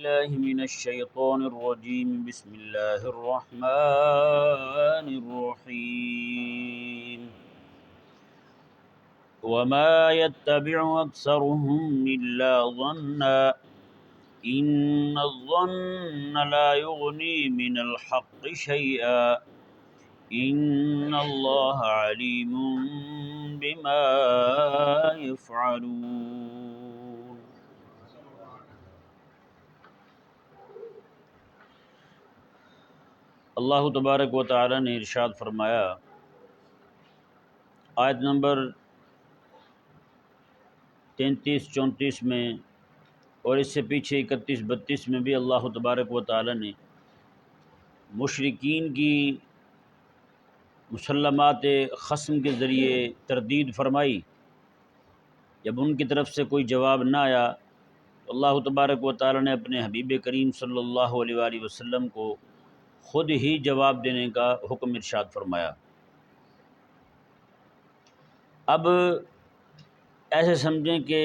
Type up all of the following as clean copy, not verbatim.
الله من الشيطان الرجيم بسم الله الرحمن الرحيم وما يتبع أكثرهم إلا ظنا إن الظن لا يغني من الحق شيئا إن الله عليم بما يفعلون۔ اللہ تبارک و تعالی نے ارشاد فرمایا آیت نمبر 33-34 میں اور اس سے پیچھے 31-32 میں بھی اللہ تبارک و تعالی نے مشرکین کی مسلمات خصم کے ذریعے تردید فرمائی۔ جب ان کی طرف سے کوئی جواب نہ آیا تو اللہ تبارک و تعالی نے اپنے حبیب کریم صلی اللہ علیہ وآلہ وسلم کو خود ہی جواب دینے کا حکم ارشاد فرمایا۔ اب ایسے سمجھیں کہ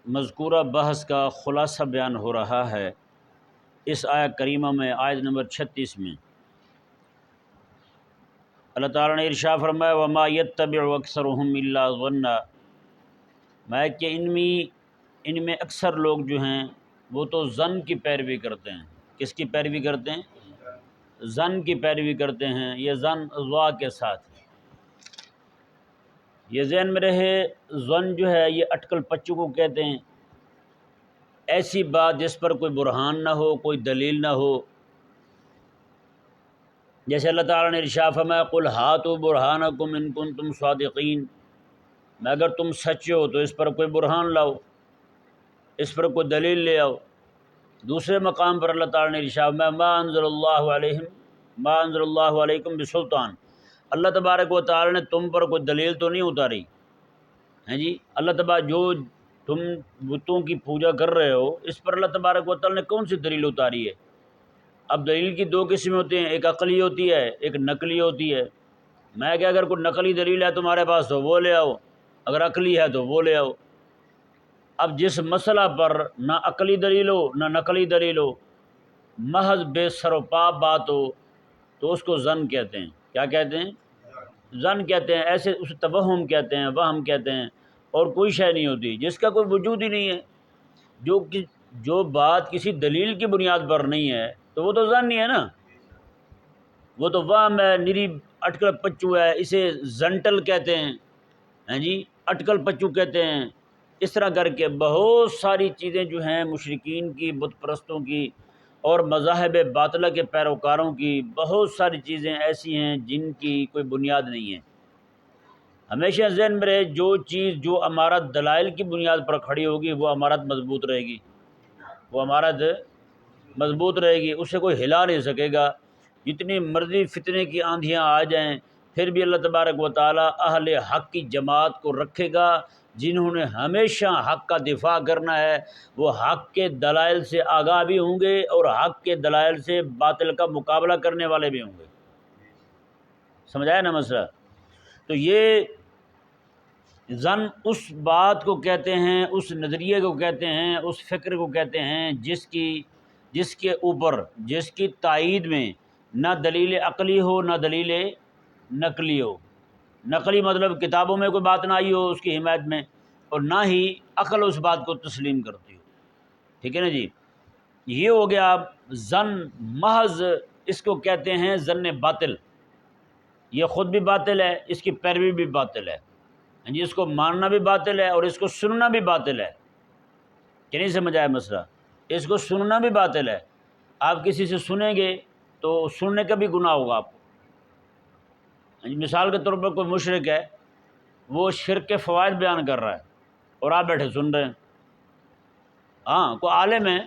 مذکورہ بحث کا خلاصہ بیان ہو رہا ہے اس آیت کریمہ میں، آیت نمبر 36 میں اللہ تعالیٰ نے ارشاد فرمایا وما یتبع اکثرهم الا ظنا، میں کہ ان میں اکثر لوگ جو ہیں وہ تو ظن کی پیروی کرتے ہیں۔ کس کی پیروی کرتے ہیں؟ ظن کی پیروی کرتے ہیں۔ یہ ظن ضا کے ساتھ ہے۔ یہ ذہن میں رہے، ظن جو ہے یہ اٹکل پچو کو کہتے ہیں، ایسی بات جس پر کوئی برہان نہ ہو، کوئی دلیل نہ ہو۔ جیسے اللہ تعالیٰ نے ارشاد فرمایا قل ہاتوا برہانکم ان کنتم صادقین، میں اگر تم سچے ہو تو اس پر کوئی برہان لاؤ، اس پر کوئی دلیل لے آؤ۔ دوسرے مقام پر اللہ تعالیٰ نے ارشاد فرمایا ما انزل اللہ علیکم بسلطان، اللہ تبارک و تعالیٰ نے تم پر کوئی دلیل تو نہیں اتاری ہیں جی۔ اللہ تبارک جو تم بتوں کی پوجا کر رہے ہو اس پر اللہ تبارک و تعالیٰ نے کون سی دلیل اتاری ہے؟ اب دلیل کی دو قسمیں ہوتی ہیں، ایک عقلی ہوتی ہے، ایک نقلی ہوتی ہے۔ میں کہ اگر کوئی نقلی دلیل ہے تمہارے پاس تو وہ لے آؤ، اگر عقلی ہے تو وہ لے آؤ۔ اب جس مسئلہ پر نہ عقلی دلیل ہو نہ نقلی دلیل ہو، محض بے سر و پا بات ہو تو اس کو ظن کہتے ہیں۔ کیا کہتے ہیں؟ ظن کہتے ہیں۔ ایسے اسے توہم کہتے ہیں، وہم کہتے ہیں، اور کوئی شے نہیں ہوتی جس کا کوئی وجود ہی نہیں ہے۔ جو بات کسی دلیل کی بنیاد پر نہیں ہے تو وہ تو ظن ہی ہے نا، وہ تو وہم ہے، نری اٹکل پچو ہے، اسے زنٹل کہتے ہیں، ہیں جی، اٹکل پچو کہتے ہیں۔ اس طرح کر کے بہت ساری چیزیں جو ہیں مشرکین کی، بت پرستوں کی اور مذاہب باطلہ کے پیروکاروں کی، بہت ساری چیزیں ایسی ہیں جن کی کوئی بنیاد نہیں ہے۔ ہمیشہ ذہن میں رہے جو چیز جو امارت دلائل کی بنیاد پر کھڑی ہوگی وہ امارت مضبوط رہے گی، وہ امارت مضبوط رہے گی، اسے کوئی ہلا نہیں سکے گا۔ جتنی مرضی فتنے کی آندھیاں آ جائیں پھر بھی اللہ تبارک و تعالیٰ اہل حق کی جماعت کو رکھے گا، جنہوں نے ہمیشہ حق کا دفاع کرنا ہے۔ وہ حق کے دلائل سے آگاہ بھی ہوں گے اور حق کے دلائل سے باطل کا مقابلہ کرنے والے بھی ہوں گے۔ سمجھایا نا مسئلہ؟ تو یہ ظن اس بات کو کہتے ہیں، اس نظریے کو کہتے ہیں، اس فکر کو کہتے ہیں جس کے اوپر، جس کی تائید میں نہ دلیل عقلی ہو نہ دلیل نقلی ہو۔ نقلی مطلب کتابوں میں کوئی بات نہ آئی ہو اس کی حمایت میں، اور نہ ہی عقل اس بات کو تسلیم کرتی ہو۔ ٹھیک ہے نا جی؟ یہ ہو گیا ظن محض، اس کو کہتے ہیں ظن باطل۔ یہ خود بھی باطل ہے، اس کی پیروی بھی باطل ہے، جی، اس کو ماننا بھی باطل ہے اور اس کو سننا بھی باطل ہے۔ کہ نہیں سمجھ آیا مسئلہ؟ اس کو سننا بھی باطل ہے۔ آپ کسی سے سنیں گے تو سننے کا بھی گناہ ہوگا آپ کو۔ مثال کے طور پر کوئی مشرک ہے، وہ شرک کے فوائد بیان کر رہا ہے اور آپ بیٹھے سن رہے ہیں۔ ہاں، کوئی عالم ہے،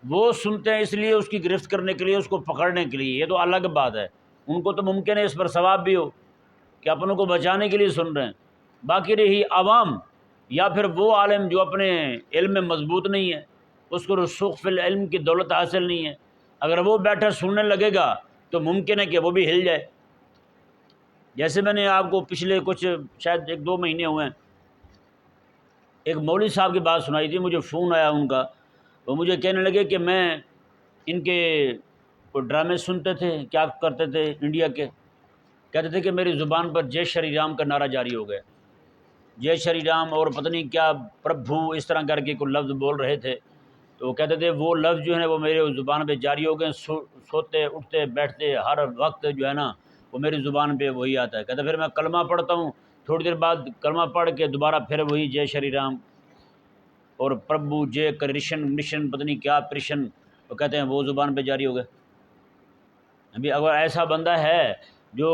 وہ سنتے ہیں اس لیے اس کی گرفت کرنے کے لیے، اس کو پکڑنے کے لیے، یہ تو الگ بات ہے۔ ان کو تو ممکن ہے اس پر ثواب بھی ہو کہ اپنوں کو بچانے کے لیے سن رہے ہیں۔ باقی رہی عوام یا پھر وہ عالم جو اپنے علم میں مضبوط نہیں ہے، اس کو رسوخ فی العلم کی دولت حاصل نہیں ہے، اگر وہ بیٹھا سننے لگے گا تو ممکن ہے کہ وہ بھی ہل جائے۔ جیسے میں نے آپ کو پچھلے کچھ شاید 1-2 مہینے ہوئے ہیں، ایک مولوی صاحب کی بات سنائی تھی، مجھے فون آیا ان کا، وہ مجھے کہنے لگے کہ میں ان کے کوئی ڈرامے سنتے تھے، کیا کرتے تھے انڈیا کے، کہتے تھے کہ میری زبان پر جے شری رام کا نعرہ جاری ہو گیا، جے شری رام اور پتہ نہیں کیا پربھو اس طرح کر کے کوئی لفظ بول رہے تھے، تو وہ کہتے تھے وہ لفظ جو ہے وہ میرے زبان پہ جاری ہو گئے، سوتے اٹھتے بیٹھتے ہر وقت جو ہے نا وہ میری زبان پہ وہی آتا ہے۔ کہتے پھر میں کلمہ پڑھتا ہوں، تھوڑی دیر بعد کلمہ پڑھ کے دوبارہ پھر وہی جے شری رام اور پربھو جے کرشن مشن پتہ نہیں کیا پرشن، وہ کہتے ہیں وہ زبان پہ جاری ہو گئے۔ ابھی اگر ایسا بندہ ہے جو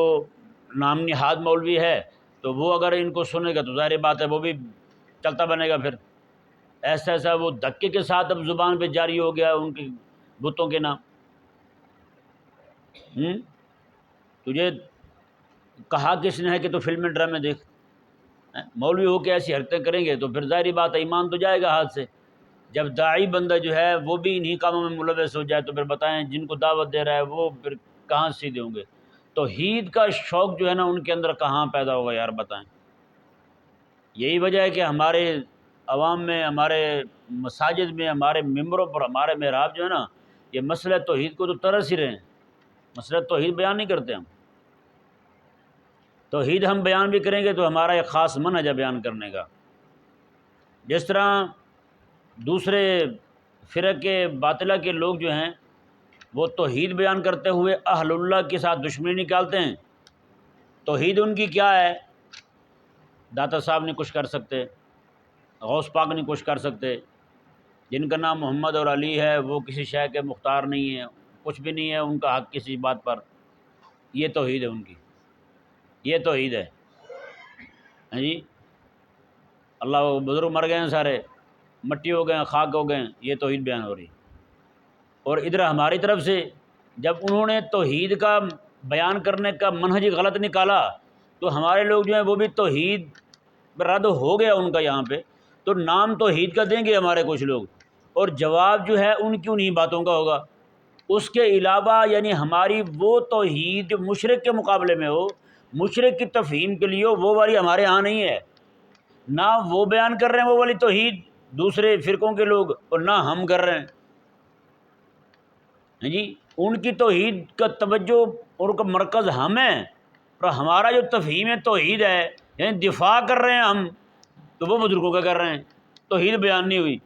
نام نہاد مولوی ہے تو وہ اگر ان کو سنے گا تو ظاہر بات ہے وہ بھی چلتا بنے گا، پھر ایسا وہ دھکے کے ساتھ اب زبان پہ جاری ہو گیا ان کے بتوں کے نام۔ تجھے کہا کس نے ہے کہ تو فلم ڈرامے دیکھ؟ مولوی ہو کے ایسی حرکتیں کریں گے تو پھر ظاہری بات ہے ایمان تو جائے گا ہاتھ سے۔ جب داعی بندہ جو ہے وہ بھی انہی کاموں میں ملوث ہو جائے تو پھر بتائیں جن کو دعوت دے رہا ہے وہ پھر کہاں سیدھے ہوں گے؟ توحید کا شوق جو ہے نا ان کے اندر کہاں پیدا ہوگا یار بتائیں؟ یہی وجہ ہے کہ ہمارے عوام میں، ہمارے مساجد میں، ہمارے ممبروں پر، ہمارے محراب جو ہے نا یہ مسئلہ توحید کو تو ترس ہی رہے ہیں، مسئلہ توحید بیان نہیں کرتے ہم۔ توحید ہم بیان بھی کریں گے تو ہمارا ایک خاص منہج ہے بیان کرنے کا۔ جس طرح دوسرے فرقے باطلہ کے لوگ جو ہیں وہ توحید بیان کرتے ہوئے اہل اللہ کے ساتھ دشمنی نکالتے ہیں۔ توحید ان کی کیا ہے؟ داتا صاحب نہیں کچھ کر سکتے، غوث پاک نہیں کچھ کر سکتے، جن کا نام محمد اور علی ہے وہ کسی شے کے مختار نہیں ہیں، کچھ بھی نہیں ہے ان کا حق کسی بات پر۔ یہ توحید ہے ان کی، یہ توحید ہے۔ ہاں جی، اللہ بزرگ مر گئے ہیں، سارے مٹی ہو گئے ہیں، خاک ہو گئے ہیں، یہ توحید بیان ہو رہی۔ اور ادھر ہماری طرف سے جب انہوں نے توحید کا بیان کرنے کا منہج غلط نکالا تو ہمارے لوگ جو ہیں وہ بھی توحید رد ہو گیا ان کا یہاں پہ، تو نام توحید کا دیں گے ہمارے کچھ لوگ، اور جواب جو ہے ان کی انہی باتوں کا ہوگا۔ اس کے علاوہ یعنی ہماری وہ توحید جو مشرک کے مقابلے میں ہو، مشرک کی تفہیم کے لیے وہ والی ہمارے ہاں نہیں ہے، نہ وہ بیان کر رہے ہیں وہ والی توحید دوسرے فرقوں کے لوگ، اور نہ ہم کر رہے ہیں۔ جی، ان کی توحید کا توجہ اور کا مرکز ہم ہیں، اور ہمارا جو تفہیم توحید ہے یعنی دفاع کر رہے ہیں ہم، تو وہ بزرگوں کا کر رہے ہیں، توحید بیان نہیں ہوئی۔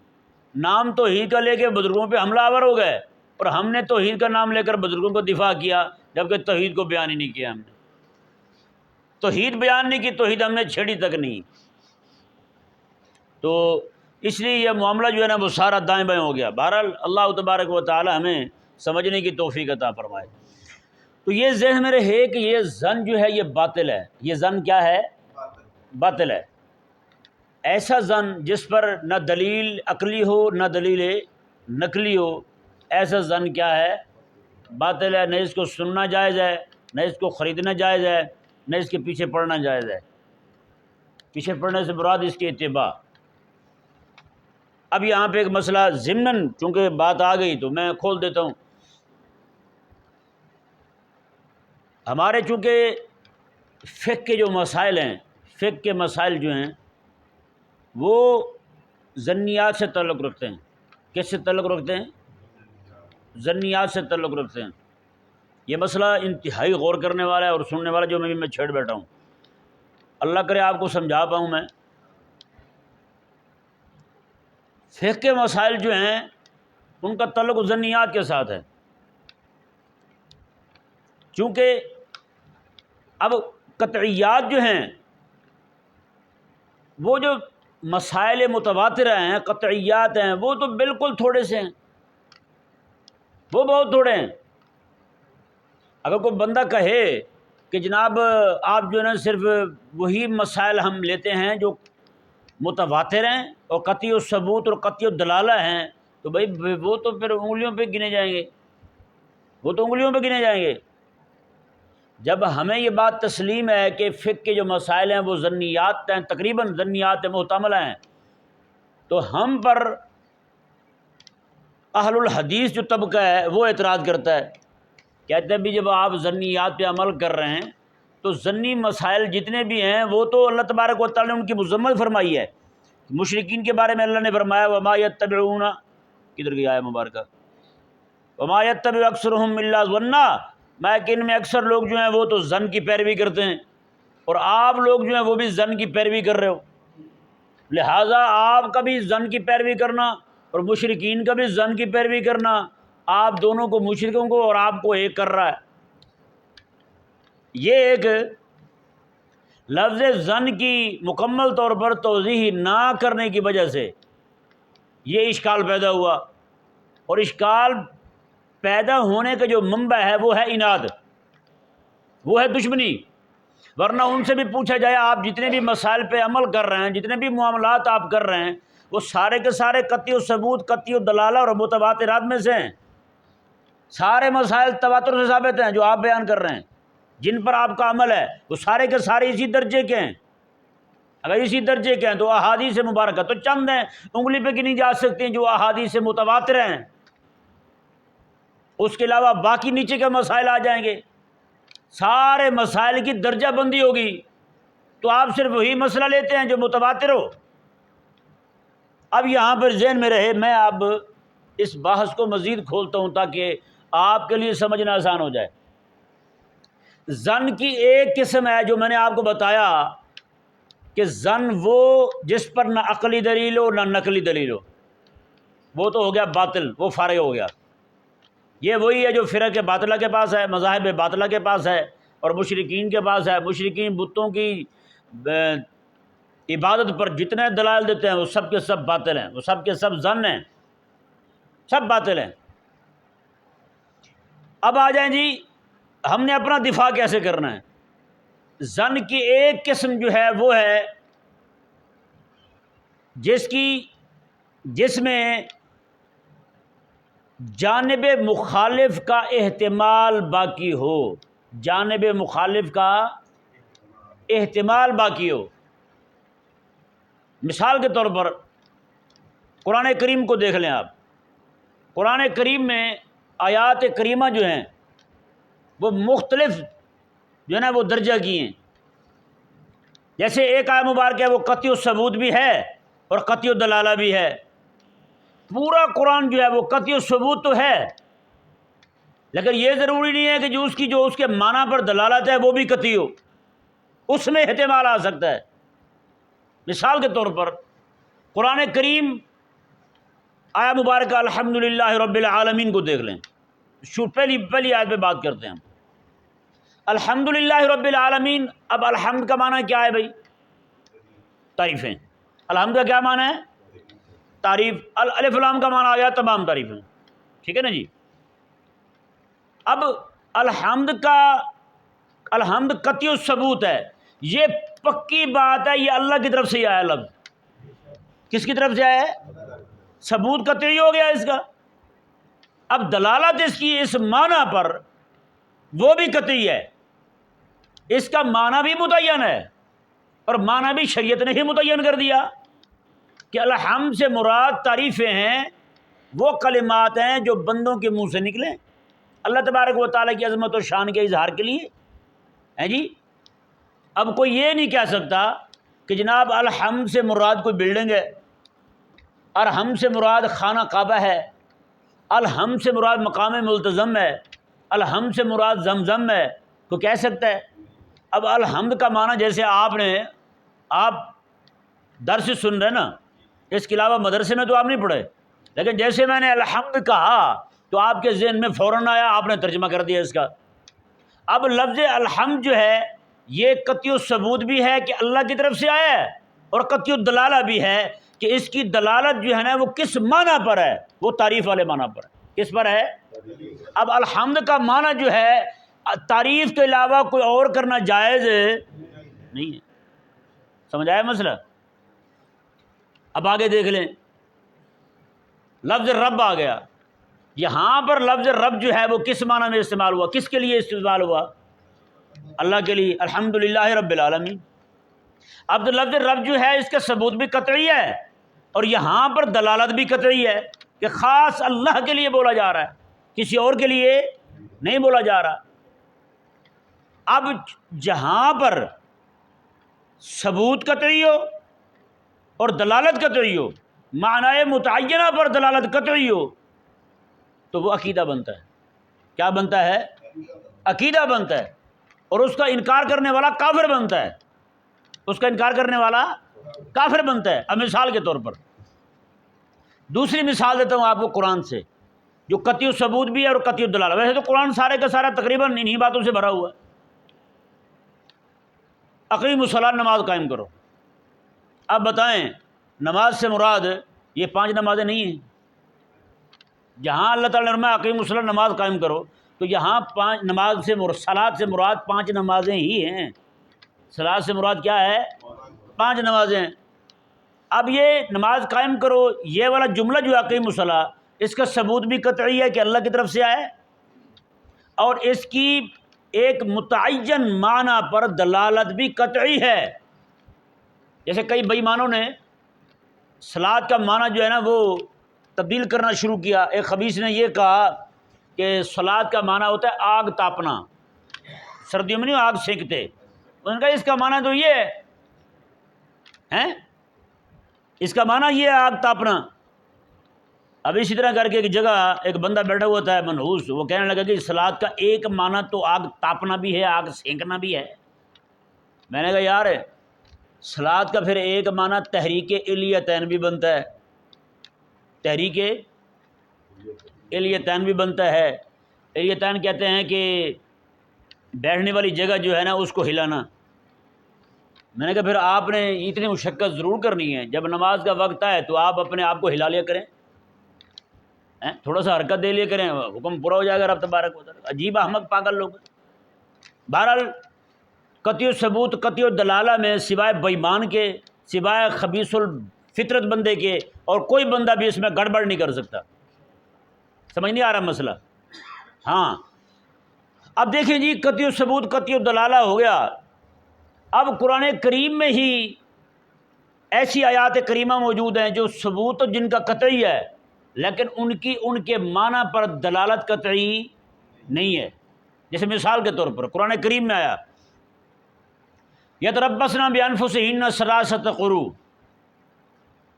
نام توحید کا لے کے بزرگوں پہ حملہ آور ہو گئے، اور ہم نے توحید کا نام لے کر بزرگوں کو دفاع کیا، جبکہ توحید کو بیان ہی نہیں کیا ہم نے۔ توحید بیان نہیں کی، توحید ہم نے چھیڑی تک نہیں۔ تو اس لیے یہ معاملہ جو ہے نا وہ سارا دائیں بائیں ہو گیا۔ بہرحال اللہ تبارک و تعالی ہمیں سمجھنے کی توفیق عطا فرمائے۔ تو یہ ذہن میں رہے کہ یہ ظن جو ہے یہ باطل ہے، یہ ظن کیا ہے؟ باطل ہے۔ ایسا ظن جس پر نہ دلیل عقلی ہو نہ دلیل نقلی ہو، ایسا ظن کیا ہے؟ باطل ہے۔ نہ اس کو سننا جائز ہے، نہ اس کو خریدنا جائز ہے، نہ اس کے پیچھے پڑنا جائز ہے۔ پیچھے پڑنے سے مراد اس کی اتباع۔ اب یہاں پہ ایک مسئلہ ضمناً چونکہ بات آ گئی تو میں کھول دیتا ہوں۔ ہمارے چونکہ فقہ کے جو مسائل ہیں، فقہ کے مسائل جو ہیں وہ ظنیات سے تعلق رکھتے ہیں۔ کس سے تعلق رکھتے ہیں؟ ظنیات سے تعلق رکھتے ہیں۔ یہ مسئلہ انتہائی غور کرنے والا ہے اور سننے والا جو میں چھیڑ بیٹھا ہوں، اللہ کرے آپ کو سمجھا پاؤں میں۔ فقہ کے مسائل جو ہیں ان کا تعلق ظنیات کے ساتھ ہے، چونکہ اب قطعیات جو ہیں وہ جو مسائل متواترہ ہیں، قطعیات ہیں، وہ تو بالکل تھوڑے سے ہیں، وہ بہت تھوڑے ہیں۔ اگر کوئی بندہ کہے کہ جناب آپ جو ہے نا صرف وہی مسائل ہم لیتے ہیں جو متواتر ہیں اور قطعی الثبوت اور قطعی الدلالہ ہیں، تو بھائی وہ تو پھر انگلیوں پہ گنے جائیں گے، وہ تو انگلیوں پہ گنے جائیں گے۔ جب ہمیں یہ بات تسلیم ہے کہ فقہ کے جو مسائل ہیں وہ ظنیات ہیں، تقریباً ظنیات محتملہ ہیں، تو ہم پر اہل الحدیث جو طبقہ ہے وہ اعتراض کرتا ہے، کہتے ہیں بھی جب آپ ظنیات پہ عمل کر رہے ہیں تو ظنی مسائل جتنے بھی ہیں وہ تو اللہ تبارک و تعالیٰ نے ان کی مذمت فرمائی ہے۔ مشرکین کے بارے میں اللہ نے فرمایا وما یتبعون، کدھر گئی آیت مبارکہ؟ وما یتبع اکثرهم الا ظنا، میں کہ ان میں اکثر لوگ جو ہیں وہ تو ظن کی پیروی کرتے ہیں، اور آپ لوگ جو ہیں وہ بھی ظن کی پیروی کر رہے ہو، لہٰذا آپ کا بھی ظن کی پیروی کرنا اور مشرکین کا بھی ظن کی پیروی کرنا آپ دونوں کو، مشرکوں کو اور آپ کو، ایک کر رہا ہے۔ یہ ایک لفظ ظن کی مکمل طور پر توضیح نہ کرنے کی وجہ سے یہ اشکال پیدا ہوا، اور اشکال پیدا ہونے کا جو منبع ہے وہ ہے اناد، وہ ہے دشمنی۔ ورنہ ان سے بھی پوچھا جائے آپ جتنے بھی مسائل پہ عمل کر رہے ہیں، جتنے بھی معاملات آپ کر رہے ہیں، وہ سارے کے سارے قطعی و ثبوت، قطعی و دلالہ اور متواترات میں سے ہیں۔ سارے مسائل تواتر سے ثابت ہیں جو آپ بیان کر رہے ہیں، جن پر آپ کا عمل ہے، وہ سارے کے سارے اسی درجے کے ہیں۔ اگر اسی درجے کے ہیں تو احادیث مبارکہ تو چند ہیں، انگلی پہ گنی جا سکتی ہیں جو احادیث متواتر ہیں، اس کے علاوہ باقی نیچے کے مسائل آ جائیں گے، سارے مسائل کی درجہ بندی ہوگی، تو آپ صرف وہی مسئلہ لیتے ہیں جو متواتر ہو۔ اب یہاں پر ذہن میں رہے، میں اب اس بحث کو مزید کھولتا ہوں تاکہ آپ کے لیے سمجھنا آسان ہو جائے۔ ظن کی ایک قسم ہے جو میں نے آپ کو بتایا کہ ظن وہ جس پر نہ عقلی دلیل ہو نہ نقلی دلیل ہو، وہ تو ہو گیا باطل، وہ فارغ ہو گیا۔ یہ وہی ہے جو فرق باطلہ کے پاس ہے، مذاہب باطلہ کے پاس ہے اور مشرکین کے پاس ہے۔ مشرکین بتوں کی عبادت پر جتنے دلائل دیتے ہیں وہ سب کے سب باطل ہیں، وہ سب کے سب ظن ہیں، سب باطل ہیں۔ اب آ جائیں جی، ہم نے اپنا دفاع کیسے کرنا ہے؟ ظن کی ایک قسم جو ہے وہ ہے جس میں جانب مخالف کا احتمال باقی ہو، جانب مخالف کا احتمال باقی ہو۔ مثال کے طور پر قرآن کریم کو دیکھ لیں آپ، قرآن کریم میں آیات کریمہ جو ہیں وہ مختلف جو ہے نا وہ درجہ کی ہیں۔ جیسے ایک آیت مبارکہ ہے وہ قطعی الثبوت بھی ہے اور قطعی الدلالہ بھی ہے۔ پورا قرآن جو ہے وہ قطعی الثبوت تو ہے، لیکن یہ ضروری نہیں ہے کہ جو اس کے معنی پر دلالت ہے وہ بھی قطعی ہو، اس میں احتمال آ سکتا ہے۔ مثال کے طور پر قرآن کریم آیت مبارکہ الحمدللہ رب العالمین کو دیکھ لیں، پہلی آیت پہ بات کرتے ہیں ہم۔ الحمدللہ رب العالمین، اب الحمد کا معنی کیا ہے بھائی؟ تعریفیں۔ الحمد کا کیا معنی ہے؟ تعریف۔ الف لام کا معنی آ گیا تمام تعریفیں، ٹھیک ہے نا جی۔ اب الحمد قطعی الثبوت ہے، یہ پکی بات ہے، یہ اللہ کی طرف سے ہی آیا لفظ۔ کس کی طرف سے آیا ہے؟ ثبوت قطعی ہو گیا اس کا۔ اب دلالت اس کی اس معنی پر وہ بھی قطعی ہے، اس کا معنی بھی متعین ہے، اور معنی بھی شریعت نے ہی متعین کر دیا کہ الحمد سے مراد تعریفیں ہیں، وہ کلمات ہیں جو بندوں کے منہ سے نکلیں اللہ تبارک و تعالیٰ کی عظمت و شان کے اظہار کے لیے ہیں جی۔ اب کوئی یہ نہیں کہہ سکتا کہ جناب الحمد سے مراد کوئی بلڈنگ ہے، الحمد سے مراد خانہ کعبہ ہے، الحمد سے مراد مقام ملتزم ہے، الحمد سے مراد زمزم ہے، تو کہہ سکتا ہے؟ اب الحمد کا معنی جیسے آپ درس سن رہے نا، اس کے علاوہ مدرسے میں تو آپ نہیں پڑھے، لیکن جیسے میں نے الحمد کہا تو آپ کے ذہن میں فوراً آیا، آپ نے ترجمہ کر دیا اس کا۔ اب لفظ الحمد جو ہے یہ قطعی الثبوت بھی ہے کہ اللہ کی طرف سے آیا ہے، اور قطعی الدلالہ بھی ہے کہ اس کی دلالت جو ہے نا وہ کس معنی پر ہے؟ وہ تعریف والے معنی پر ہے۔ کس پر ہے؟ اب الحمد کا معنی جو ہے تعریف کے علاوہ کوئی اور کرنا جائز نہیں ہے۔ سمجھ آیا مسئلہ؟ اب آگے دیکھ لیں، لفظ رب آ گیا، یہاں پر لفظ رب جو ہے وہ کس معنی میں استعمال ہوا؟ کس کے لیے استعمال ہوا؟ اللہ کے لیے، الحمدللہ رب العالمین۔ اب تو لفظ رب جو ہے اس کا ثبوت بھی قطعی ہے، اور یہاں پر دلالت بھی قطعی ہے کہ خاص اللہ کے لیے بولا جا رہا ہے، کسی اور کے لیے نہیں بولا جا رہا۔ اب جہاں پر ثبوت قطعی ہو اور دلالت قطعی ہو، معنی متعینہ پر دلالت قطعی ہو تو وہ عقیدہ بنتا ہے. کیا بنتا ہے؟ عقیدہ بنتا ہے. اور اس کا انکار کرنے والا کافر بنتا ہے. اس کا انکار کرنے والا کافر بنتا ہے. اب مثال کے طور پر دوسری مثال دیتا ہوں آپ کو قرآن سے، جو قطعی ثبوت بھی ہے اور قطعی دلالہ. ویسے تو قرآن سارے کا سارا تقریباً انہی باتوں سے بھرا ہوا ہے. اقیموا الصلاۃ، نماز قائم کرو. اب بتائیں نماز سے مراد یہ 5 نمازیں نہیں ہیں. جہاں اللہ تعالیٰ نے فرمایا اقیموا الصلاۃ، نماز قائم کرو، تو یہاں 5 نماز سے صلاۃ سے مراد 5 نمازیں ہی ہیں. صلاۃ سے مراد کیا ہے؟ 5 نمازیں ہیں. اب یہ نماز قائم کرو، یہ والا جملہ جو اقیموا الصلاۃ، اس کا ثبوت بھی قطعی ہے کہ اللہ کی طرف سے آئے، اور اس کی ایک متعین معنی پر دلالت بھی قطعی ہے. جیسے کئی بے ایمانوں نے صلاۃ کا معنی جو ہے نا وہ تبدیل کرنا شروع کیا. ایک خبیث نے یہ کہا کہ صلاۃ کا معنی ہوتا ہے آگ تاپنا، سردیوں میں نہیں آگ سینکتے. انہوں نے کہا اس کا معنی تو یہ ہے، اس کا معنی یہ ہے آگ تاپنا. اب اسی طرح کر کے ایک جگہ ایک بندہ بیٹھا ہوا تھا منحوس، وہ کہنے لگا کہ صلاۃ کا ایک معنی تو آگ تاپنا بھی ہے، آگ سینکنا بھی ہے. میں نے کہا یار صلاۃ کا پھر ایک معنی تحریک الیتین بھی بنتا ہے، تحریک الیتین بھی بنتا ہے. الیتین کہتے ہیں کہ بیٹھنے والی جگہ جو ہے نا اس کو ہلانا. میں نے کہا پھر آپ نے اتنی مشقت ضرور کرنی ہے، جب نماز کا وقت آئے تو آپ اپنے آپ کو ہلا لیا کریں، تھوڑا سا حرکت دے لیا کریں، حکم پورا ہو جائے گا رب تبارک و تعالیٰ. عجیب احمق پاگل لوگ. بہرحال قطعی ثبوت قطعی دلالہ میں سوائے بے ایمان کے، سوائے خبیث الفطرت بندے کے، اور کوئی بندہ بھی اس میں گڑبڑ نہیں کر سکتا. سمجھ نہیں آ رہا مسئلہ؟ ہاں اب دیکھیں جی، قطعی ثبوت قطعی دلالہ ہو گیا. اب قرآن کریم میں ہی ایسی آیات کریمہ موجود ہیں جو ثبوت جن کا قطعی ہے، لیکن ان کے معنی پر دلالت قطعی نہیں ہے. جیسے مثال کے طور پر قرآن کریم میں آیا یتربصن بانفسہن ثلاثۃ قروء،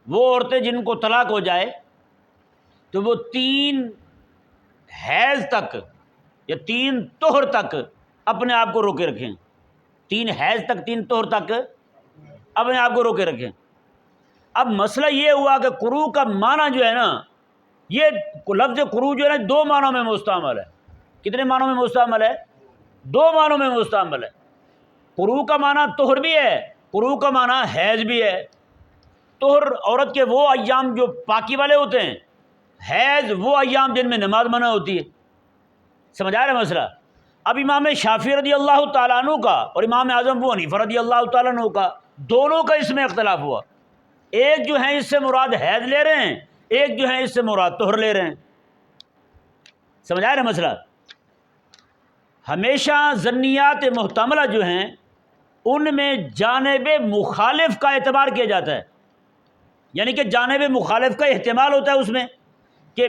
وہ عورتیں جن کو طلاق ہو جائے تو وہ 3 حیض تک یا 3 طہر تک اپنے آپ کو روکے رکھیں. 3 حیض تک، 3 طہر تک اپنے آپ کو روکے رکھیں. اب مسئلہ یہ ہوا کہ قروء کا معنی جو ہے نا، یہ لفظ قروء جو ہے نا 2 معنوں میں مستعمل ہے. کتنے معنوں میں مستعمل ہے؟ 2 معنوں میں مستعمل ہے. قروء کا معنی طہر بھی ہے، قروء کا معنی حیض بھی ہے. طہر عورت کے وہ ایام جو پاکی والے ہوتے ہیں، حیض وہ ایام جن میں نماز منع ہوتی ہے. سمجھ آ رہا ہے مسئلہ؟ اب امام شافعی رضی اللہ تعالیٰ عنہ کا اور امام اعظم ابو حنیفہ رضی اللہ تعالیٰ عنہ کا دونوں کا اس میں اختلاف ہوا. ایک جو ہیں اس سے مراد حیض لے رہے ہیں، ایک جو ہیں اس سے مراد طہر لے رہے ہیں. سمجھ آ رہا ہے مسئلہ؟ ہمیشہ ظنیات محتملہ جو ہیں ان میں جانب مخالف کا اعتبار کیا جاتا ہے. یعنی کہ جانب مخالف کا احتمال ہوتا ہے اس میں، کہ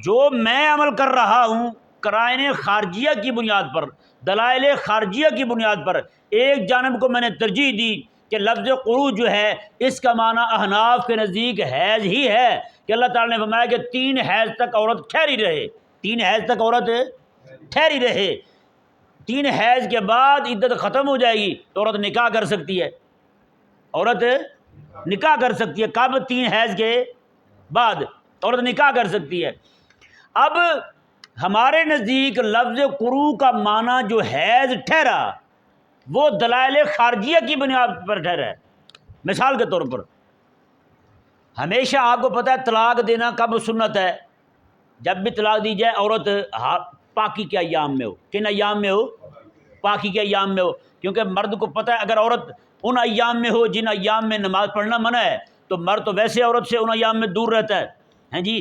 جو میں عمل کر رہا ہوں قرائن خارجیہ کی بنیاد پر، دلائل خارجیہ کی بنیاد پر، ایک جانب کو میں نے ترجیح دی کہ لفظ قروء جو ہے اس کا معنی احناف کے نزدیک حیض ہی ہے، کہ اللہ تعالیٰ نے فرمایا کہ 3 حیض تک عورت ٹھہری رہے. 3 حیض تک عورت ٹھہری رہے. 3 حیض کے بعد عدت ختم ہو جائے گی تو عورت نکاح کر سکتی ہے. عورت نکاح کر سکتی ہے. کب؟ 3 حیض کے بعد عورت نکاح کر سکتی ہے. اب ہمارے نزدیک لفظ قروء کا معنی جو حیض ٹھہرا وہ دلائل خارجیہ کی بنیاد پر ٹھہرا ہے. مثال کے طور پر ہمیشہ آپ کو پتہ ہے طلاق دینا کب سنت ہے؟ جب بھی طلاق دی جائے عورت پاکی کے ایام میں ہو. کن ایام میں ہو؟ پاکی کے ایام میں ہو. کیونکہ مرد کو پتہ ہے اگر عورت ان ایام میں ہو جن ایام میں نماز پڑھنا منع ہے تو مرد تو ویسے عورت سے ان ایام میں دور رہتا ہے. ہیں جی،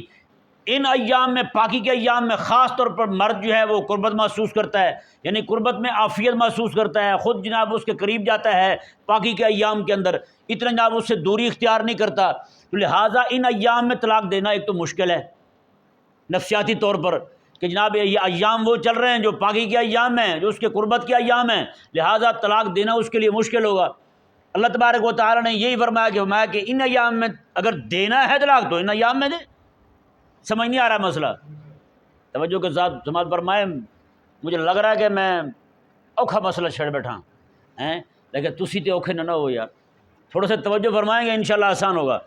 ان ایام میں، پاکی کے ایام میں خاص طور پر مرد جو ہے وہ قربت محسوس کرتا ہے، یعنی قربت میں عافیت محسوس کرتا ہے، خود جناب اس کے قریب جاتا ہے پاکی کے ایام کے اندر، اتنا جناب اس سے دوری اختیار نہیں کرتا. تو لہٰذا ان ایام میں طلاق دینا ایک تو مشکل ہے نفسیاتی طور پر، کہ جناب یہ ایام وہ چل رہے ہیں جو پاکی کے ایام ہیں، جو اس کے قربت کے ایام ہیں، لہٰذا طلاق دینا اس کے لیے مشکل ہوگا. اللہ تبارک و تعالیٰ نے یہی فرمایا کہ ان ایام میں اگر دینا ہے طلاق تو ان ایام میں دے. سمجھ نہیں آ رہا مسئلہ؟ توجہ کے ساتھ سماعت فرمائے. مجھے لگ رہا ہے کہ میں اوکھا مسئلہ چھڑ بیٹھا ہیں، لیکن تسی تے اوکھے نہ ہو یار، تھوڑا سا توجہ فرمائیں گے انشاءاللہ آسان ہوگا.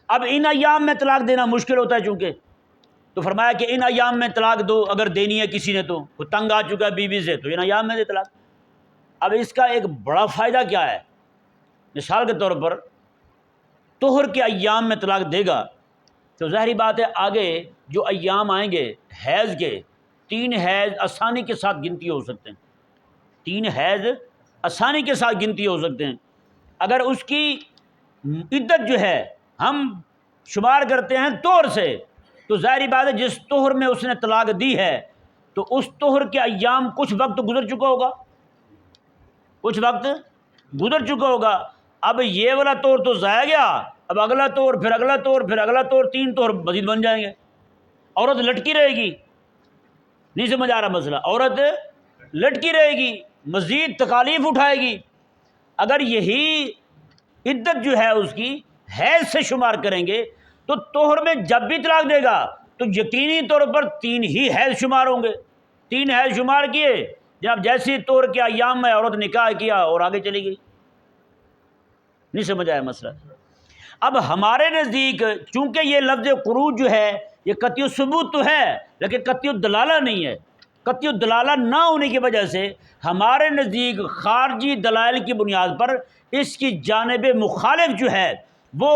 اب ان ایام میں طلاق دینا مشکل ہوتا ہے چونکہ، تو فرمایا کہ ان ایام میں طلاق دو اگر دینی ہے کسی نے، تو کوئی تنگ آ چکا ہے بیوی سے تو ان ایام میں دے طلاق. اب اس کا ایک بڑا فائدہ کیا ہے؟ مثال کے طور پر طہر کے ایام میں طلاق دے گا تو ظاہری بات ہے آگے جو ایام آئیں گے حیض کے، 3 حیض آسانی کے ساتھ گنتی ہو سکتے ہیں، 3 حیض آسانی کے ساتھ گنتی ہو سکتے ہیں. اگر اس کی عدت جو ہے ہم شمار کرتے ہیں طہر سے، تو ظاہری بات ہے جس طہر میں اس نے طلاق دی ہے تو اس طہر کے ایام کچھ وقت گزر چکا ہوگا، کچھ وقت گزر چکا ہوگا. اب یہ والا طور تو ضائع گیا، اب اگلا طور، پھر اگلا طور، پھر اگلا طور، 3 طور مزید بن جائیں گے. عورت لٹکی رہے گی. نہیں سمجھ آ رہا مسئلہ؟ عورت لٹکی رہے گی، مزید تکالیف اٹھائے گی. اگر یہی عدت جو ہے اس کی حیض سے شمار کریں گے تو طہر میں جب بھی طلاق دے گا تو یقینی طور پر 3 ہی حیض شمار ہوں گے. 3 حیض شمار کیے جب جیسی طہر کے ایام میں عورت نکاح کیا اور آگے چلی گئی. نہیں سمجھ آیا مسئلہ؟ اب ہمارے نزدیک چونکہ یہ لفظ خروج جو ہے یہ قطعی ثبوت تو ہے لیکن قطعی دلالہ نہیں ہے. قطعی دلالہ نہ ہونے کی وجہ سے ہمارے نزدیک خارجی دلائل کی بنیاد پر اس کی جانب مخالف جو ہے وہ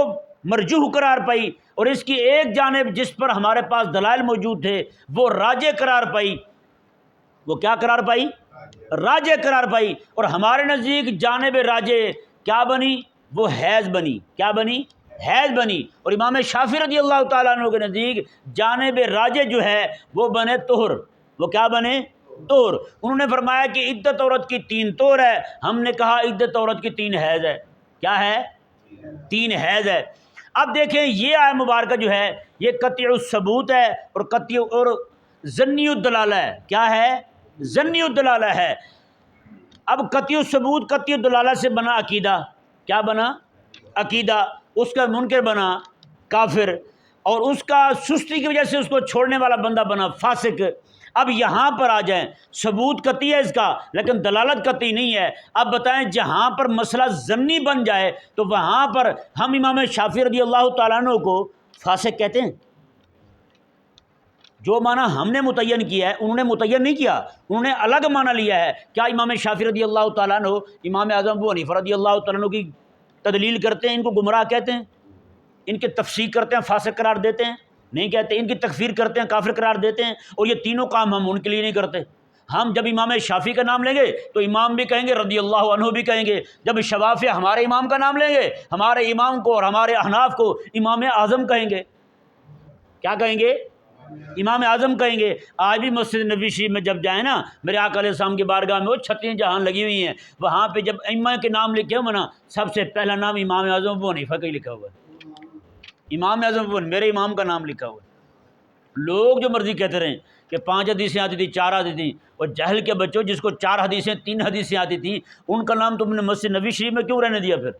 مرجوح قرار پائی، اور اس کی ایک جانب جس پر ہمارے پاس دلائل موجود تھے وہ راجح قرار پائی. وہ کیا قرار پائی؟ راجح قرار پائی. اور ہمارے نزدیک جانب راجح کیا بنی؟ وہ حیض بنی. کیا بنی؟ حیض بنی. اور امام شافعی رضی اللہ تعالیٰ عنہ کے نزدیک جانب راجح جو ہے وہ بنے طہر. وہ کیا بنے؟ طہر. انہوں نے فرمایا کہ عدت عورت کی 3 طہر ہے. ہم نے کہا عدت عورت کی 3 حیض ہے. کیا ہے؟ 3 حیض ہے. اب دیکھیں یہ آیت مبارکہ جو ہے یہ قطعی الثبوت ہے اور قطعی اور ظنی الدلالہ ہے. کیا ہے؟ ظنی الدلالہ ہے. اب قطعی الثبوت قطعی الدلالہ سے بنا عقیدہ. کیا بنا؟ عقیدہ. اس کا منکر بنا کافر، اور اس کا سستی کی وجہ سے اس کو چھوڑنے والا بندہ بنا فاسق. اب یہاں پر آ جائیں، ثبوت قطعی ہے اس کا لیکن دلالت قطعی نہیں ہے. اب بتائیں جہاں پر مسئلہ ضمنی بن جائے تو وہاں پر ہم امام شافعی رضی اللہ تعالیٰ عنہ کو فاسق کہتے ہیں؟ جو معنی ہم نے متعین کیا ہے انہوں نے متعین نہیں کیا، انہوں نے الگ معنی لیا ہے. کیا امام شافعی رضی اللہ تعالیٰ عنہ امام اعظم ابو حنیفہ رضی اللہ تعالیٰ عنہ کی تدلیل کرتے ہیں، ان کو گمراہ کہتے ہیں، ان کے تفسیق کرتے ہیں فاسق قرار دیتے ہیں؟ نہیں کہتے. ان کی تکفیر کرتے ہیں، کافر قرار دیتے ہیں. اور یہ تینوں کام ہم ان کے لیے نہیں کرتے. ہم جب امام شافعی کا نام لیں گے تو امام بھی کہیں گے، رضی اللہ عنہ بھی کہیں گے. جب شوافیہ ہمارے امام کا نام لیں گے ہمارے امام کو اور ہمارے احناف کو امام اعظم کہیں گے. کیا کہیں گے؟ امام اعظم کہیں گے. آج بھی مسجد نبوی شریف میں جب جائیں نا، میرے آقا علیہ السلام کی بارگاہ میں وہ چھتیں جہاں لگی ہوئی ہیں، وہاں پہ جب ائمہ کے نام لکھے ہو نا سب سے پہلا نام امام اعظم ابو حنیفہ کا ہی لکھا ہوا ہے. امام اعظم ابو میرے امام کا نام لکھا ہوا ہے. لوگ جو مرضی کہتے رہیں کہ 5 حدیثیں آتی تھیں، 4 آتی تھیں، اور جہل کے بچوں جس کو 4 حدیثیں 3 حدیثیں آتی تھیں ان کا نام تم نے مسجد نبوی شریف میں کیوں رہنے دیا؟ پھر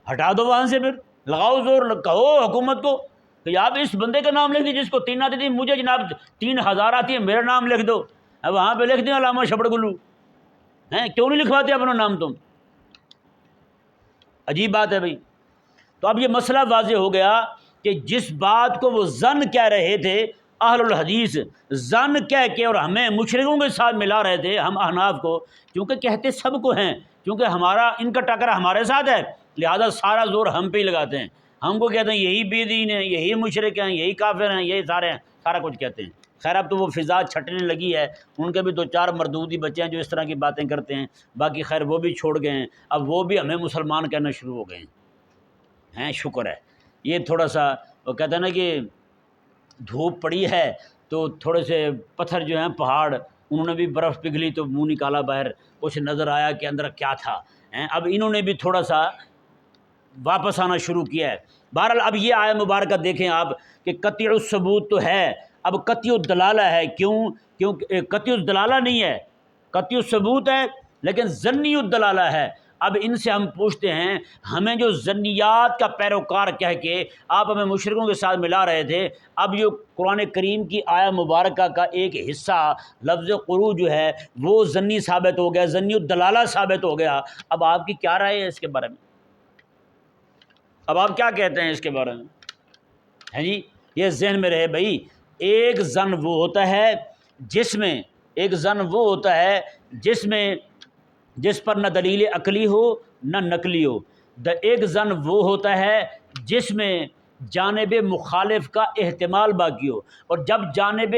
ہٹا دو وہاں سے، پھر لگاؤ زور، کہو حکومت کو کہ آپ اس بندے کا نام لکھ دیں جس کو 3 آتی تھی، مجھے جناب 3000 آتی ہے، میرا نام لکھ دو. اب وہاں پہ لکھ دیں علامہ شبڑ گلو ہیں، کیوں نہیں لکھواتے اپنا نام تم؟ عجیب بات ہے بھائی. تو اب یہ مسئلہ واضح ہو گیا کہ جس بات کو وہ ظن کہہ رہے تھے اہل الحدیث، ظن کہہ کے اور ہمیں مشرکوں کے ساتھ ملا رہے تھے ہم احناف کو، کیونکہ کہتے سب کو ہیں، کیونکہ ہمارا ان کا ٹکرا ہمارے ساتھ ہے لہذا سارا زور ہم پہ ہی لگاتے ہیں. ہم کو کہتے ہیں یہی بے دین ہیں، یہی مشرک ہیں، یہی کافر ہیں، یہی سارے ہیں، سارا کچھ کہتے ہیں. خیر اب تو وہ فضا چھٹنے لگی ہے، ان کے بھی 2-4 مردودی بچے ہیں جو اس طرح کی باتیں کرتے ہیں، باقی خیر وہ بھی چھوڑ گئے ہیں. اب وہ بھی ہمیں مسلمان کہنا شروع ہو گئے ہیں. شکر ہے. یہ تھوڑا سا وہ کہتے ہیں نا کہ دھوپ پڑی ہے تو تھوڑے سے پتھر جو ہیں پہاڑ انہوں نے بھی برف پگھلی تو منہ نکالا باہر، کچھ نظر آیا کہ اندر کیا تھا. اب انہوں نے بھی تھوڑا سا واپس آنا شروع کیا ہے. بہرحال اب یہ آیت مبارکہ دیکھیں آپ کہ قطعی الثبوت تو ہے، اب قطعی الدلالہ ہے. کیوں قطعی الدلالہ نہیں ہے، قطعی الثبوت ہے لیکن ظنی الدلالہ ہے. اب ان سے ہم پوچھتے ہیں، ہمیں جو ظنیات کا پیروکار کہہ کے آپ ہمیں مشرکوں کے ساتھ ملا رہے تھے، اب جو قرآن کریم کی آیہ مبارکہ کا ایک حصہ لفظ قرو جو ہے وہ ظنی ثابت ہو گیا، ظنی الدلالہ ثابت ہو گیا، اب آپ کی کیا رائے ہے اس کے بارے میں؟ اب آپ کیا کہتے ہیں اس کے بارے میں؟ ہے جی، یہ ذہن میں رہے بھائی، ایک ظن وہ ہوتا ہے جس میں جس پر نہ دلیل عقلی ہو نہ نقلی ہو، ایک ظن وہ ہوتا ہے جس میں جانب مخالف کا احتمال باقی ہو، اور جب جانب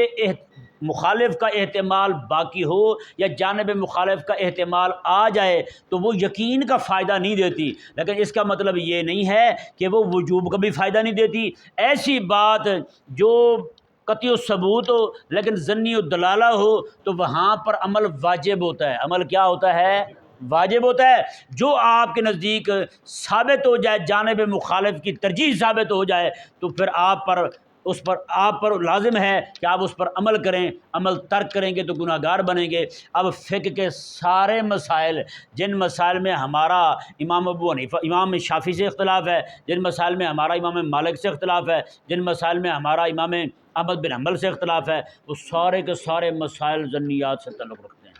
مخالف کا احتمال باقی ہو یا جانب مخالف کا احتمال آ جائے تو وہ یقین کا فائدہ نہیں دیتی، لیکن اس کا مطلب یہ نہیں ہے کہ وہ وجوب کا بھی فائدہ نہیں دیتی۔ ایسی بات جو قطعی الثبوت ہو لیکن ظنی الدلالہ ہو تو وہاں پر عمل واجب ہوتا ہے۔ عمل کیا ہوتا ہے؟ واجب ہوتا ہے۔ جو آپ کے نزدیک ثابت ہو جائے، جانب مخالف کی ترجیح ثابت ہو جائے، تو پھر آپ پر لازم ہے کہ آپ اس پر عمل کریں۔ عمل ترک کریں گے تو گناہ گار بنیں گے۔ اب فقہ کے سارے مسائل، جن مسائل میں ہمارا امام شافعی سے اختلاف ہے، جن مسائل میں ہمارا امام مالک سے اختلاف ہے، جن مسائل میں ہمارا امام احمد بن حنبل سے اختلاف ہے، وہ سارے کے سارے مسائل ظنیات سے تعلق رکھتے ہیں۔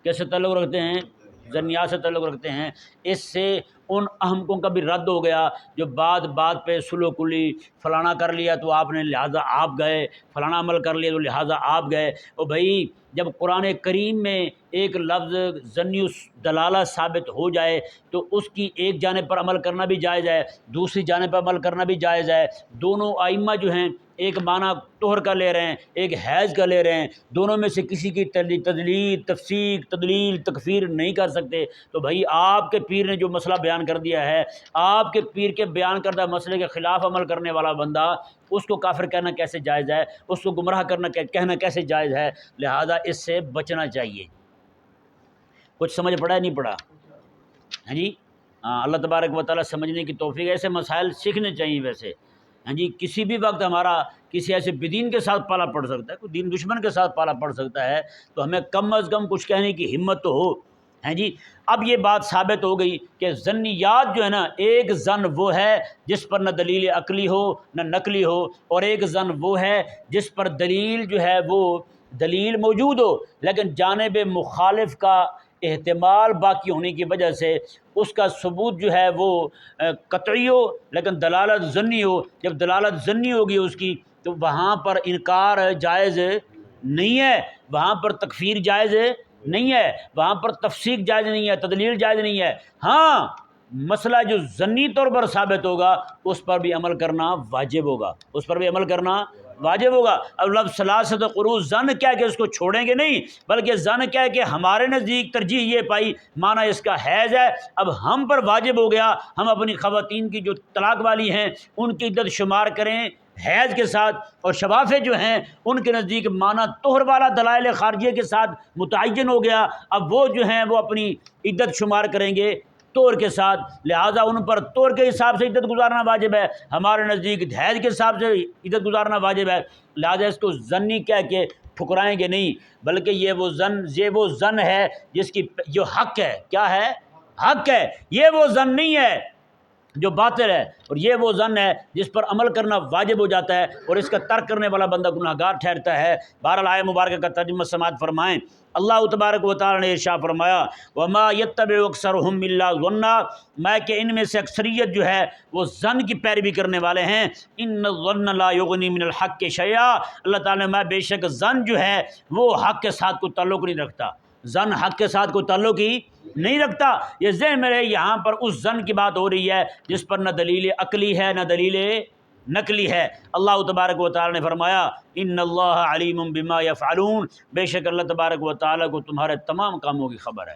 کیسے سے تعلق رکھتے ہیں؟ ظنیات سے تعلق رکھتے ہیں۔ اس سے ان احمقوں کا بھی رد ہو گیا جو بات پہ سلو کلی، فلانا کر لیا تو آپ نے لہٰذا آپ گئے، فلانا عمل کر لیا تو لہٰذا آپ گئے۔ او بھائی، جب قرآن کریم میں ایک لفظ ظنی دلالہ ثابت ہو جائے تو اس کی ایک جانب پر عمل کرنا بھی جائز ہے، دوسری جانب پر عمل کرنا بھی جائز ہے۔ دونوں ائمہ جو ہیں ایک معنی طہر کا لے رہے ہیں، ایک حیض کا لے رہے ہیں، دونوں میں سے کسی کی تدلیل، تفسیق، تدلیل، تکفیر نہیں کر سکتے۔ تو بھائی آپ کے پیر نے جو مسئلہ بیان کر دیا ہے، آپ کے پیر کے بیان کردہ مسئلے کے خلاف عمل کرنے والا بندہ، اس کو کافر کہنا کیسے جائز ہے؟ اس کو گمراہ کہنا کیسے جائز ہے؟ لہذا اس سے بچنا چاہیے۔ کچھ سمجھ پڑا ہے نہیں پڑا؟ ہاں جی، اللہ تبارک و تعالیٰ سمجھنے کی توفیق۔ ایسے مسائل سیکھنے چاہیے ویسے۔ ہاں جی، کسی بھی وقت ہمارا کسی ایسے بدین کے ساتھ پالا پڑ سکتا ہے، کوئی دین دشمن کے ساتھ پالا پڑ سکتا ہے، تو ہمیں کم از کم کچھ کہنے کی ہمت تو ہو۔ ہیں جی، اب یہ بات ثابت ہو گئی کہ ظنیات جو ہے نا، ایک ظن وہ ہے جس پر نہ دلیل عقلی ہو نہ نقلی ہو، اور ایک ظن وہ ہے جس پر دلیل جو ہے وہ دلیل موجود ہو لیکن جانب مخالف کا احتمال باقی ہونے کی وجہ سے اس کا ثبوت جو ہے وہ قطعی ہو لیکن دلالت ظنی ہو۔ جب دلالت ظنی ہوگی اس کی تو وہاں پر انکار جائز نہیں ہے، وہاں پر تکفیر جائز نہیں ہے، وہاں پر تفسیق جائز نہیں ہے، تدلیل جائز نہیں ہے۔ ہاں، مسئلہ جو ظنی طور پر ثابت ہوگا اس پر بھی عمل کرنا واجب ہوگا، اس پر بھی عمل کرنا واجب ہوگا۔ اب لفظ ثلاثۃ قروء ظن کیا کہ اس کو چھوڑیں گے نہیں، بلکہ ظن کیا ہے کہ ہمارے نزدیک ترجیح یہ پائی، معنی اس کا حیض ہے، اب ہم پر واجب ہو گیا ہم اپنی خواتین کی جو طلاق والی ہیں ان کی عدت شمار کریں حیض کے ساتھ، اور شفافے جو ہیں ان کے نزدیک معنی طہر والا دلائل خارجیہ کے ساتھ متعین ہو گیا۔ اب وہ جو ہیں وہ اپنی عدت شمار کریں گے طور کے ساتھ، لہٰذا ان پر طور کے حساب سے عدت گزارنا واجب ہے، ہمارے نزدیک حیض کے حساب سے عدت گزارنا واجب ہے۔ لہٰذا اس کو ظنی کہہ کے ٹھکرائیں گے نہیں، بلکہ یہ وہ ظن ہے جس کی جو حق ہے۔ کیا ہے؟ حق ہے۔ یہ وہ ظن نہیں ہے جو باطل ہے، اور یہ وہ ظن ہے جس پر عمل کرنا واجب ہو جاتا ہے، اور اس کا ترک کرنے والا بندہ گناہ گار ٹھہرتا ہے۔ بہرحال آیہ مبارکہ کا ترجمہ سماعت فرمائیں۔ اللہ تبارک و تعالی نے ارشاد فرمایا، وما يتبع اکثرهم الا ظنا، میں کہ ان میں سے اکثریت جو ہے وہ ظن کی پیروی کرنے والے ہیں۔ ان الظن لا یغنی من الحق شیئا، اللہ تعالیٰ نے میں بے شک ظن جو ہے وہ حق کے ساتھ کوئی تعلق نہیں رکھتا، ظن حق کے ساتھ کوئی تعلق ہی نہیں رکھتا۔ یہ ذہن میں رہے، یہاں پر اس ظن کی بات ہو رہی ہے جس پر نہ دلیل عقلی ہے نہ دلیل نقلی ہے۔ اللہ تبارک و تعالی نے فرمایا، ان اللہ علیم بما یفعلون، بے شک اللہ تبارک و تعالی کو تمہارے تمام کاموں کی خبر ہے۔